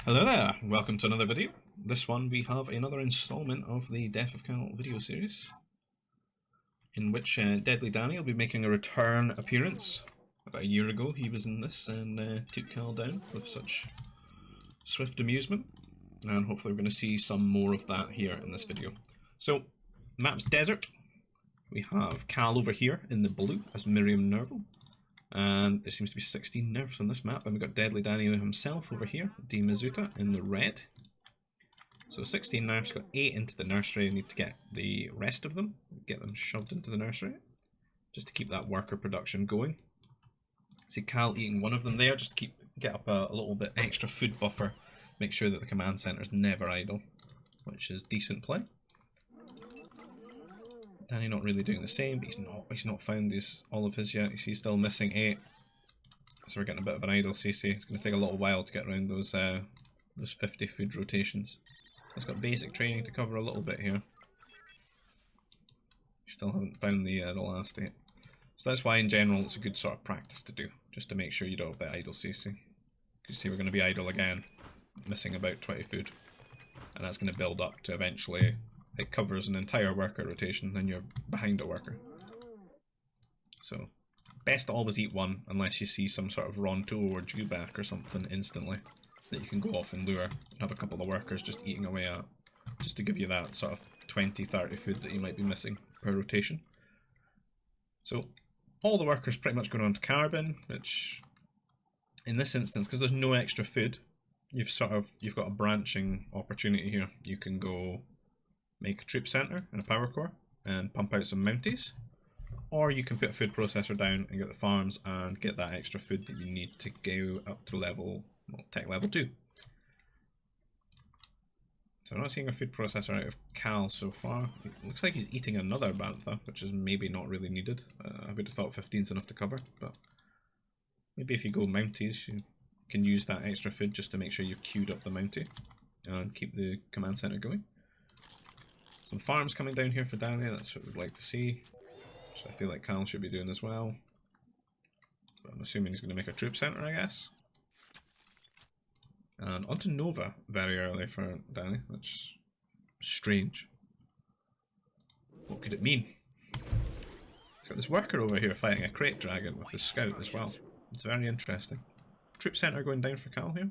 Hello there, welcome to another video. This one we have another installment of the Death of Cal video series, in which Deadly Dannie will be making a return appearance. About a year ago he was in this and took Cal down with such swift amusement, and hopefully we're going to see some more of that here in this video. So, map's desert. We have Cal over here in the blue as Miriam Nerval. And there seems to be 16 nerfs on this map, and we've got Deadly Dannie himself over here, D Mizuta in the red. So 16 nerfs, got 8 into the nursery. We need to get the rest of them, get them shoved into the nursery, just to keep that worker production going. See Cal eating one of them there, just to get up a little bit extra food buffer, make sure that the command center is never idle, which is decent play. Dannie not really doing the same, but he's not found all of his yet. He's still missing 8. So we're getting a bit of an idle CC. It's going to take a little while to get around those 50 food rotations. He's got basic training to cover a little bit here. Still haven't found the last 8. So that's why in general it's a good sort of practice to do, just to make sure you don't have that idle CC. You see we're going to be idle again, missing about 20 food. And that's going to build up to eventually it covers an entire worker rotation, then you're behind a worker. So, best to always eat one unless you see some sort of Ronto or dewback or something instantly that you can go off and lure and have a couple of workers just eating away at, just to give you that sort of 20-30 food that you might be missing per rotation. So, all the workers pretty much going on to carbon, which in this instance, because there's no extra food, you've got a branching opportunity here. You can go make a troop center and a power core and pump out some mounties, or you can put a food processor down and get the farms and get that extra food that you need to go up to tech level 2. So I'm not seeing a food processor out of Cal so far. It looks like he's eating another bantha, which is maybe not really needed. I would have thought 15's enough to cover, but maybe if you go mounties you can use that extra food just to make sure you've queued up the mountie and keep the command center going. Some farms coming down here for Dannie, that's what we'd like to see. Which I feel like Cal should be doing as well. But I'm assuming he's going to make a troop center, I guess. And onto Nova very early for Dannie, which is strange. What could it mean? He's got this worker over here fighting a crate dragon with his scout as well. It's very interesting. Troop center going down for Cal here.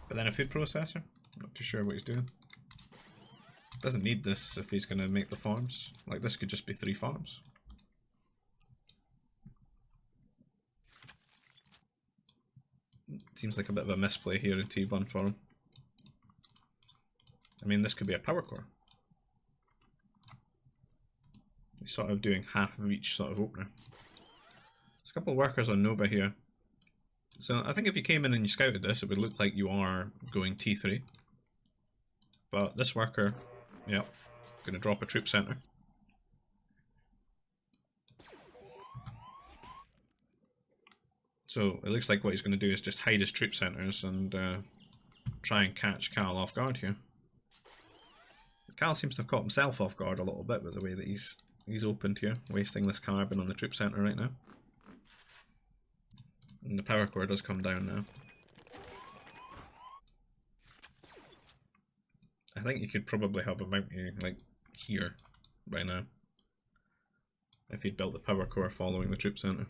But then a food processor. Not too sure what he's doing. Doesn't need this if he's going to make the farms. Like, this could just be 3 farms. Seems like a bit of a misplay here in T1 for him. I mean, this could be a power core. He's sort of doing half of each sort of opener. There's a couple of workers on Nova here. So I think if you came in and you scouted this, it would look like you are going T3. But this worker, yep, gonna drop a troop center. So it looks like what he's going to do is just hide his troop centers and try and catch Cal off guard here. Cal seems to have caught himself off guard a little bit with the way that he's opened here, wasting this carbon on the troop center right now. And the power core does come down now. I think you could probably have a mountie like here by now if he'd built the power core following the troop center.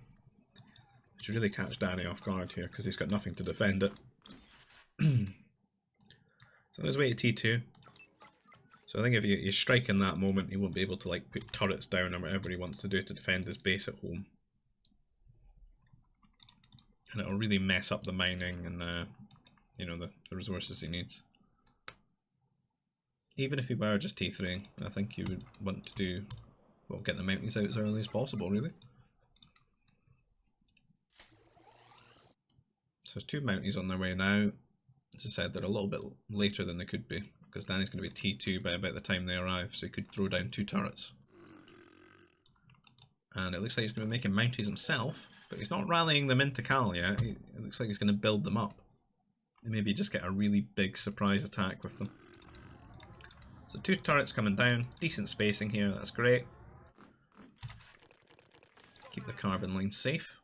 Should really catch Dannie off guard here because he's got nothing to defend it. So let's wait to T2. So I think if you strike in that moment, he won't be able to like put turrets down or whatever he wants to do to defend his base at home. And it'll really mess up the mining and you know, the resources he needs. Even if he were just T3, I think you would want to do, well, get the mounties out as early as possible, really. So 2 mounties on their way now. As I said, they're a little bit later than they could be, because Dannie's going to be T2 by about the time they arrive, so he could throw down 2 turrets. And it looks like he's going to be making mounties himself, but he's not rallying them into Cal yet. It looks like he's going to build them up. And maybe just get a really big surprise attack with them. So 2 turrets coming down, decent spacing here, that's great. Keep the carbon line safe.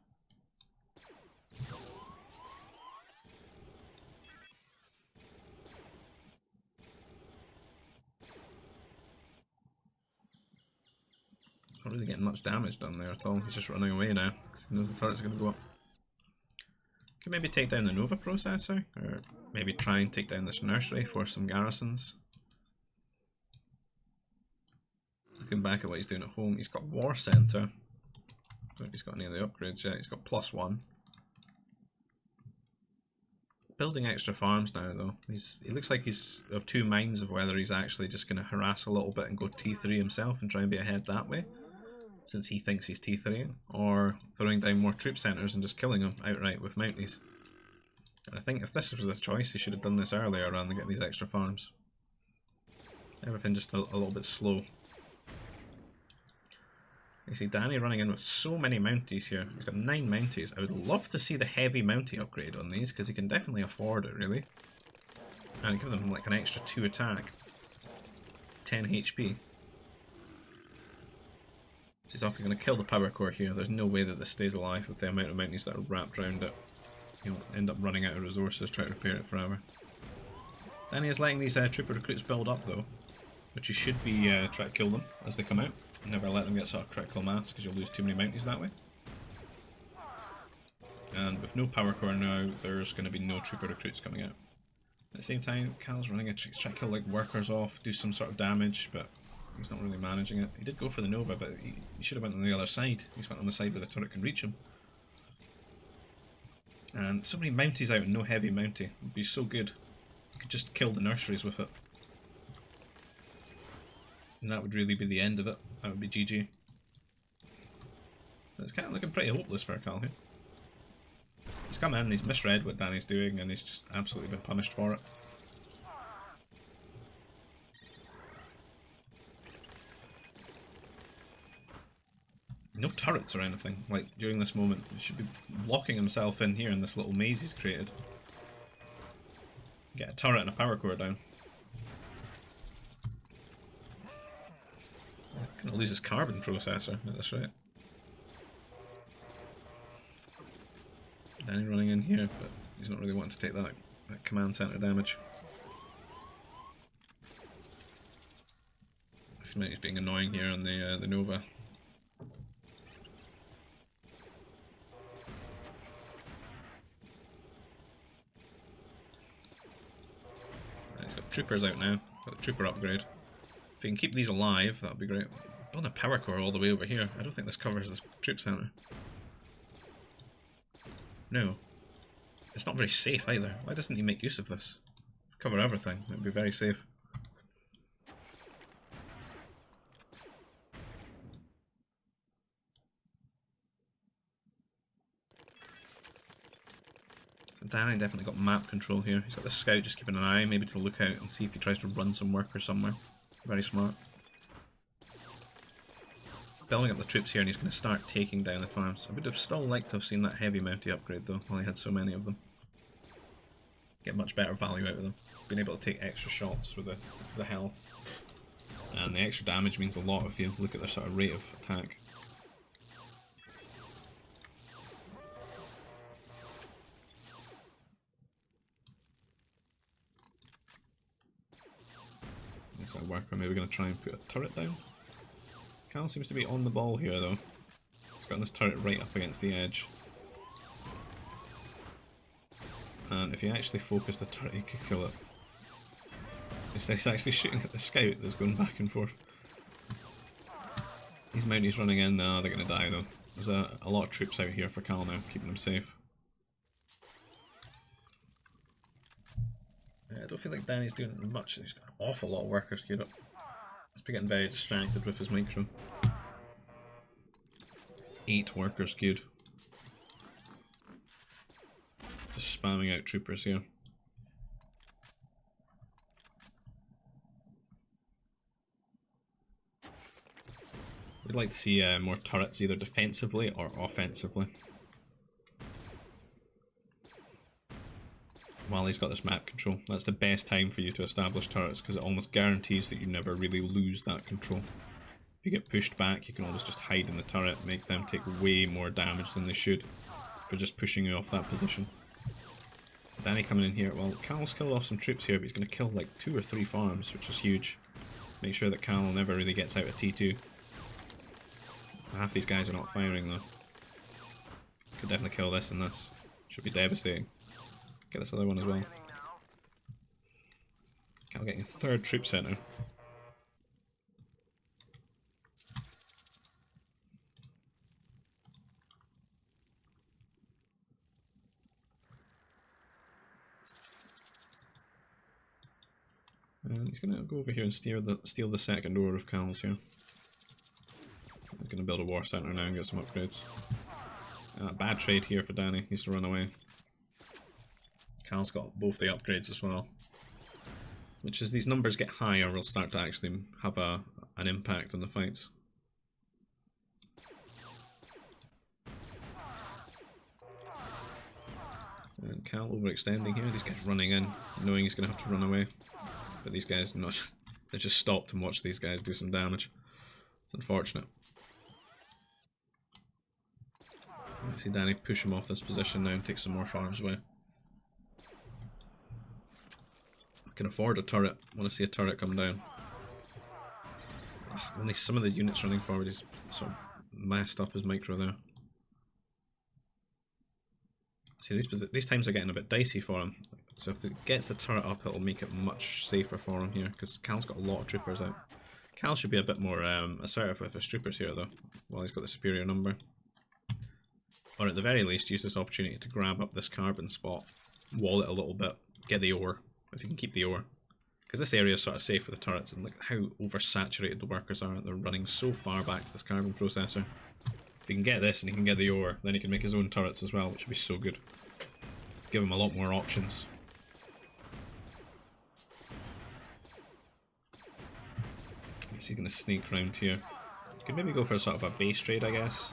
Not really getting much damage done there at all. He's just running away now because he knows the turret's going to go up. Could maybe take down the Nova processor, or maybe try and take down this nursery for some garrisons. Looking back at what he's doing at home, he's got War Center. I don't know if he's got any of the upgrades yet. He's got +1. Building extra farms now though. He looks like he's of two minds of whether he's actually just going to harass a little bit and go T3 himself and try and be ahead that way, since he thinks he's T3ing, or throwing down more troop centres and just killing them outright with Mounties. And I think if this was his choice, he should have done this earlier rather than get these extra farms. Everything just a little bit slow. You see Dannie running in with so many Mounties here. He's got 9 Mounties. I would love to see the heavy Mountie upgrade on these, because he can definitely afford it, really. And give them like an extra 2 attack. 10 HP. So he's often going to kill the power core here. There's no way that this stays alive with the amount of Mounties that are wrapped around it. He'll end up running out of resources trying to repair it forever. Dannie is letting these trooper recruits build up though, which you should be trying to kill them as they come out. Never let them get sort of critical mass because you'll lose too many Mounties that way. And with no power core now, there's going to be no trooper recruits coming out. At the same time, Cal's running a trying to kill like workers off, do some sort of damage, but he's not really managing it. He did go for the Nova, but he should have went on the other side. He's went on the side where the turret can reach him. And so many Mounties out and no heavy Mountie would be so good. You could just kill the nurseries with it. And that would really be the end of it. That would be GG. But it's kind of looking pretty hopeless for Cal here. He's come in, he's misread what Danny's doing, and he's just absolutely been punished for it. No turrets or anything, like during this moment. He should be locking himself in here in this little maze he's created. Get a turret and a power core down. Gonna lose his carbon processor at this rate. Danny running in here, but he's not really wanting to take that command center damage. This might be being annoying here on the Nova. Right, he's got troopers out now. Got the trooper upgrade. If you can keep these alive, that would be great. Building a power core all the way over here. I don't think this covers this troop center. No. It's not very safe either. Why doesn't he make use of this? Cover everything. It would be very safe. So Danny definitely got map control here. He's got the scout just keeping an eye, maybe to look out and see if he tries to run some workers somewhere. Very smart. Building up the troops here, and he's going to start taking down the farms. I would have still liked to have seen that heavy Mountie upgrade though, while he had so many of them. Get much better value out of them. Being able to take extra shots with the health. And the extra damage means a lot if you look at their sort of rate of attack. It's a worker, maybe going to try and put a turret down. Cal seems to be on the ball here though. He's got this turret right up against the edge. And if you actually focus the turret, you could kill it. He's actually shooting at the scout that's going back and forth. These Mounties running in, no, they're going to die though. There's a lot of troops out here for Cal now, keeping them safe. I don't feel like Danny's doing much. He's got an awful lot of workers queued up. He's getting very distracted with his micro. 8 workers queued. Just spamming out troopers here. We'd like to see more turrets either defensively or offensively. While he's got this map control, that's the best time for you to establish turrets because it almost guarantees that you never really lose that control. If you get pushed back, you can always just hide in the turret, make them take way more damage than they should for just pushing you off that position. Danny coming in here, well, Cal's killed off some troops here, but he's going to kill like 2 or 3 farms, which is huge. Make sure that Cal never really gets out of T2. Half these guys are not firing though. Could definitely kill this and this. Should be devastating. Get this other one as well. Cal getting a third troop center. And he's gonna go over here and steal the second ore of Cal's here. He's gonna build a war center now and get some upgrades. Bad trade here for Dannie. He needs to run away. Cal's got both the upgrades as well. Which, as these numbers get higher, will start to actually have an impact on the fights. And Cal overextending here. These guys running in, knowing he's going to have to run away. But these guys, not, they just stopped and watched these guys do some damage. It's unfortunate. I see Dannie push him off this position now and take some more farms away. I can afford a turret. I want to see a turret come down. Only some of the units running forward is sort of messed up as micro there. See, these times are getting a bit dicey for him. So if it gets the turret up, it'll make it much safer for him here, because Cal's got a lot of troopers out. Cal should be a bit more assertive with his troopers here though, while he's got the superior number. Or at the very least, use this opportunity to grab up this carbon spot, wall it a little bit, get the ore, if you can keep the ore. Because this area is sort of safe for the turrets, and look how oversaturated the workers are. They're running so far back to this carbon processor. If he can get this and he can get the ore, then he can make his own turrets as well, which would be so good. Give him a lot more options. I guess he's going to sneak round here. Could maybe go for sort of a base trade, I guess.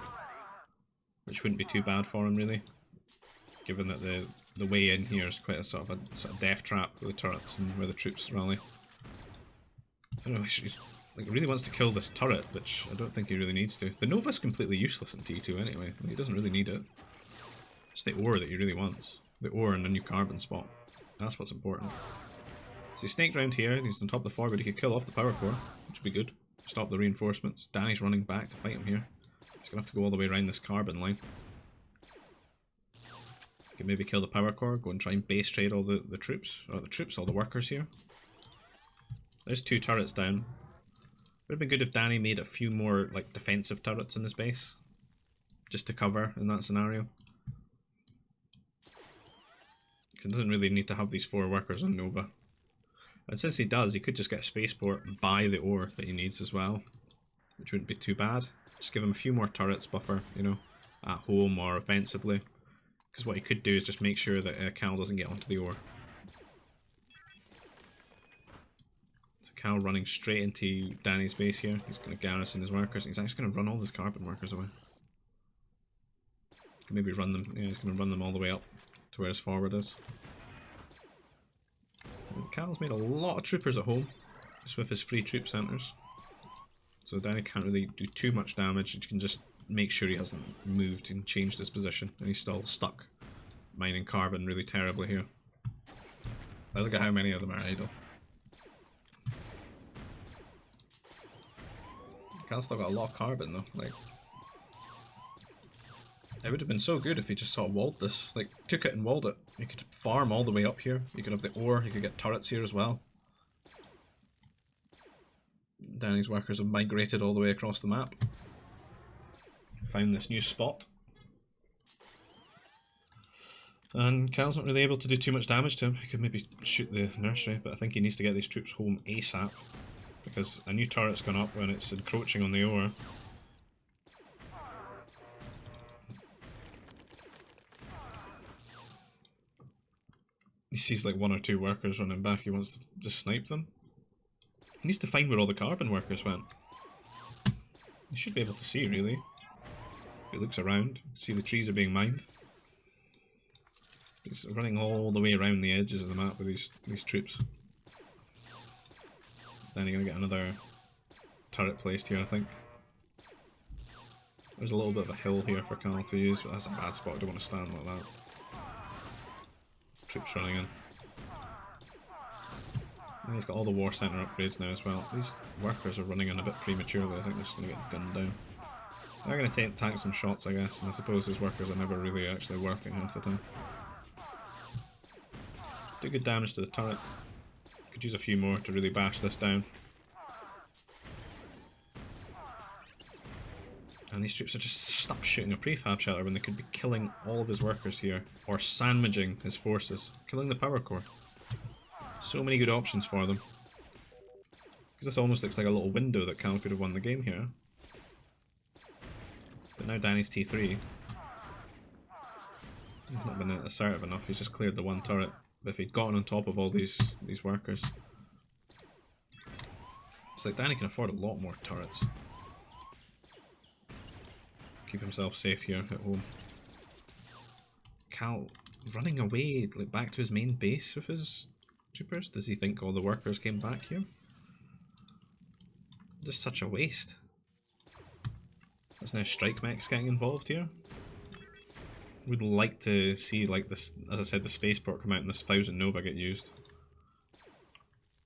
Which wouldn't be too bad for him, really. Given that the way in here is quite a sort of death trap with the turrets and where the troops rally. I don't know, he's like really wants to kill this turret, which I don't think he really needs to. The Nova's completely useless in T2 anyway. He doesn't really need it. It's the ore that he really wants. The ore and the new carbon spot. That's what's important. So he snaked round here, he's on top of the forward, he could kill off the power core, which would be good. Stop the reinforcements. Danny's running back to fight him here. He's gonna have to go all the way around this carbon line. Could maybe kill the power core, go and try and base trade all the troops, or all the workers here. There's 2 turrets down. Would have been good if Dannie made a few more like defensive turrets in his base, just to cover in that scenario. Because he doesn't really need to have these 4 workers on Nova. And since he does, he could just get a spaceport and buy the ore that he needs as well, which wouldn't be too bad. Just give him a few more turrets buffer, you know, at home or offensively. Because what he could do is just make sure that Cal doesn't get onto the ore. So Cal running straight into Danny's base here. He's going to garrison his workers. He's actually going to run all his carbon workers away. Can maybe run them. Yeah, he's going to run them all the way up to where his forward is. And Cal's made a lot of troopers at home, just with his free troop centres. So Dannie can't really do too much damage. He can just make sure he hasn't moved and changed his position, and he's still stuck mining carbon really terribly here. But look at how many of them are idle. Cal's still got a lot of carbon though. Like, it would have been so good if he just sort of walled this. Like, took it and walled it. You could farm all the way up here. You could have the ore. You could get turrets here as well. Danny's workers have migrated all the way across the map. Found this new spot. And Cal's not really able to do too much damage to him. He could maybe shoot the nursery, but I think he needs to get these troops home ASAP. Because a new turret's gone up when it's encroaching on the ore. He sees like 1 or 2 workers running back, he wants to just snipe them. He needs to find where all the carbon workers went. He should be able to see, really. If he looks around, see the trees are being mined. He's running all the way around the edges of the map with these troops. Then you're going to get another turret placed here, I think. There's a little bit of a hill here for Cal to use, but that's a bad spot. I don't want to stand like that. Troops running in. And he's got all the war centre upgrades now as well. These workers are running in a bit prematurely. I think they're just going to get gunned down. They're going to tank some shots, I guess, and I suppose his workers are never really actually working half the time. Do good damage to the turret. Could use a few more to really bash this down. And these troops are just stuck shooting a prefab shelter when they could be killing all of his workers here, or sandwiching his forces, killing the power core. So many good options for them. Because this almost looks like a little window that Cal could have won the game here. But now Danny's T3. He's not been assertive enough, he's just cleared the one turret. But if he'd gotten on top of all these workers... It's like Danny can afford a lot more turrets. Keep himself safe here at home. Cal running away, like back to his main base with his troopers? Does he think all the workers came back here? Just such a waste. There's now strike mechs getting involved here. Would like to see, like this, as I said, the spaceport come out and this 1000 Nova get used.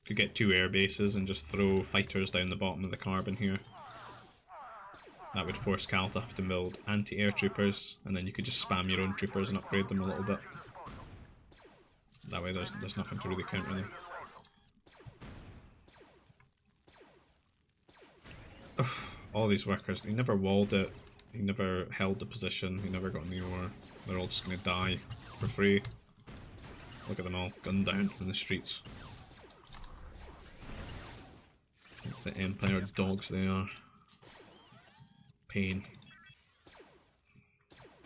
Could get 2 air bases and just throw fighters down the bottom of the carbon here. That would force Cal to have to build anti-air troopers, and then you could just spam your own troopers and upgrade them a little bit. That way there's nothing to really counter them. Ugh, all these workers, he never walled it, he never held the position, he never got any ore. They're all just going to die for free. Look at them all gunned down in the streets. The Empire dogs they are. Pain.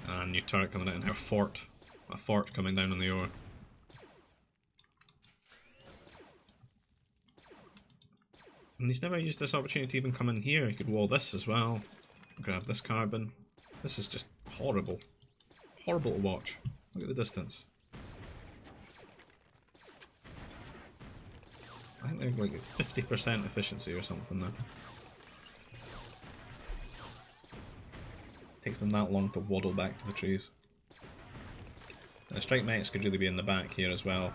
And new turret coming out, and a fort coming down on the ore. And he's never used this opportunity to even come in here. He could wall this as well. Grab this carbon. This is just horrible. Horrible to watch. Look at the distance. I think they're like 50% efficiency or something there. Takes them that long to waddle back to the trees. The strike mechs could really be in the back here as well,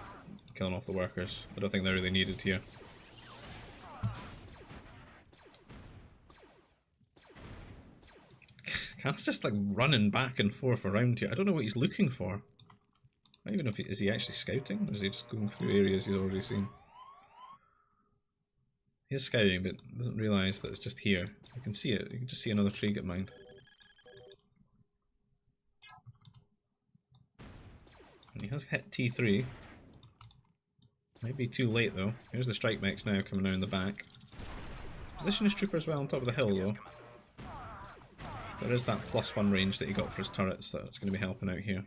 killing off the workers. I don't think they're really needed here. Cal's just like running back and forth around here. I don't know what he's looking for. I don't even know if is he actually scouting, or is he just going through areas he's already seen? He is scouting, but doesn't realise that it's just here. You can see it. You can just see another tree get mined. He has hit T3. Might be too late though. Here's the strike mechs now coming down the back. Position his trooper as well on top of the hill though. There is that +1 range that he got for his turrets that's going to be helping out here.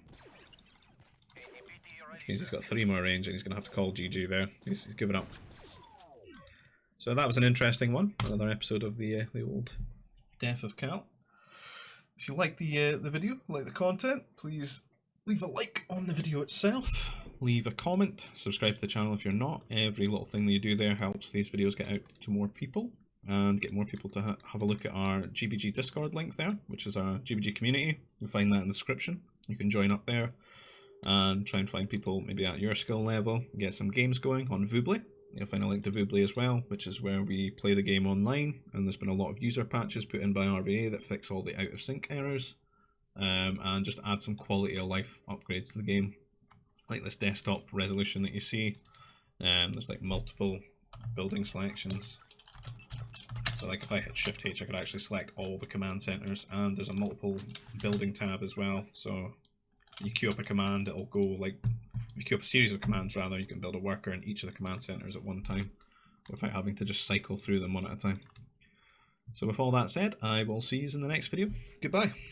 Which means he's got 3 more range and he's going to have to call GG there. He's given up. So that was an interesting one. Another episode of the old Death of Cal. If you like the video, like the content, please leave a like on the video itself, leave a comment, subscribe to the channel if you're not. Every little thing that you do there helps these videos get out to more people and get more people to have a look at our GBG Discord link there, which is our GBG community. You'll find that in the description. You can join up there and try and find people maybe at your skill level, get some games going on Voobly. You'll find a link to Voobly as well, which is where we play the game online, and there's been a lot of user patches put in by RVA that fix all the out of sync errors. And just add some quality of life upgrades to the game, like this desktop resolution that you see. There's like multiple building selections, so like if I hit Shift H I could actually select all the command centers, and there's a multiple building tab as well, so you queue up a command, it'll go like, if you queue up a series of commands rather, you can build a worker in each of the command centers at one time without having to just cycle through them one at a time. So with all that said, I will see you in the next video. Goodbye.